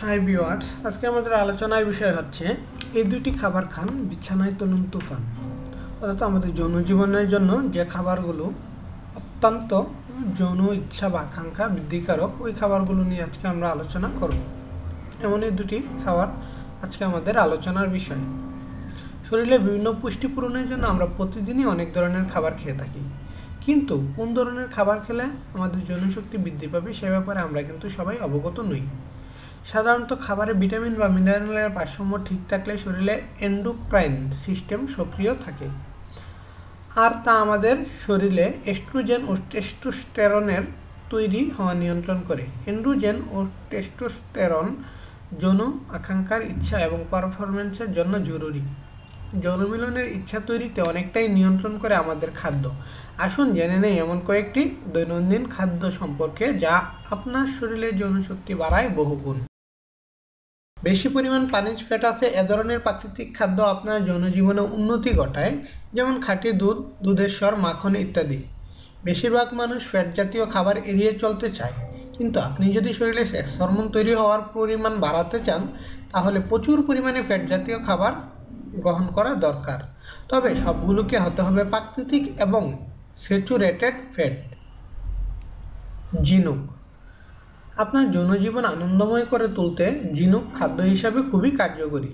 Hi viewers, আজকে আমাদের আলোচনার বিষয় হচ্ছে এই দুটি খাবার খান বিছানায় তুলুন তুফান। অর্থাৎ আমাদের যৌন জীবনের জন্য যে খাবারগুলো অত্যন্ত যৌন ইচ্ছা বা আকাঙ্ক্ষা বৃদ্ধিকারক, ওই খাবারগুলো নিয়ে আজকে আমরা আলোচনা করব। এমন এই দুটি খাবার আজকে আমাদের আলোচনার বিষয়। শরীরে বিভিন্ন পুষ্টি পূরণের জন্য আমরা প্রতিদিনই অনেক ধরনের খাবার খেয়ে থাকি, কিন্তু কোন ধরনের খাবার খেলে আমাদের যৌনশক্তি বৃদ্ধি পাবে সে ব্যাপারে আমরা কিন্তু সবাই অবগত নই। সাধারণত খাবারে ভিটামিন বা মিনারেলের ভারসাম্য ঠিক থাকলে শরীরে এন্ডোক্রাইন সিস্টেম সক্রিয় থাকে, আর তা আমাদের শরীরে এস্ট্রোজেন ও টেস্টোস্টেরনের তৈরি হওয়া নিয়ন্ত্রণ করে। এন্ড্রোজেন ও টেস্টোস্টেরন যৌন আকাঙ্ক্ষার ইচ্ছা এবং পারফরমেন্সের জন্য জরুরি। যৌন মিলনের ইচ্ছা তৈরিতে অনেকটাই নিয়ন্ত্রণ করে আমাদের খাদ্য। আসুন জেনে নেই এমন কয়েকটি দৈনন্দিন খাদ্য সম্পর্কে যা আপনার শরীরে যৌনশক্তি বাড়ায় বহুগুণ। বেশি পরিমাণ পানিজ ফ্যাট আছে এ ধরনের প্রাকৃতিক খাদ্য আপনার যৌন জীবনে উন্নতি ঘটায়, যেমন খাঁটি দুধ, দুধের স্বর, মাখন ইত্যাদি। বেশিরভাগ মানুষ ফ্যাট জাতীয় খাবার এড়িয়ে চলতে চায়, কিন্তু আপনি যদি শরীরে সেক্স হরমোন তৈরি হওয়ার পরিমাণ বাড়াতে চান তাহলে প্রচুর পরিমাণে ফ্যাট জাতীয় খাবার গ্রহণ করা দরকার। তবে সবগুলোকে হতে হবে প্রাকৃতিক এবং স্যাচুরেটেড ফ্যাট। ঝিনুক আপনার যৌনজীবন আনন্দময় করে তুলতে ঝিনুক খাদ্য হিসাবে খুবই কার্যকরী।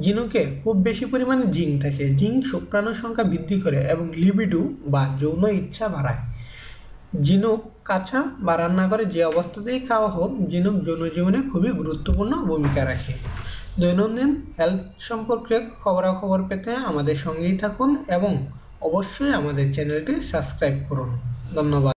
ঝিনুকে খুব বেশি পরিমাণে জিঙ্ক থাকে। জিঙ্ক শুক্রাণুর সংখ্যা বৃদ্ধি করে এবং লিবিডো বা যৌন ইচ্ছা বাড়ায়। ঝিনুক কাঁচা বা রান্না করে যে অবস্থাতেই খাওয়া হোক, ঝিনুক যৌনজীবনে খুবই গুরুত্বপূর্ণ ভূমিকা রাখে। দৈনন্দিন হেলথ সম্পর্কে খবরাখবর পেতে আমাদের সঙ্গেই থাকুন এবং অবশ্যই আমাদের চ্যানেলটি সাবস্ক্রাইব করুন। ধন্যবাদ।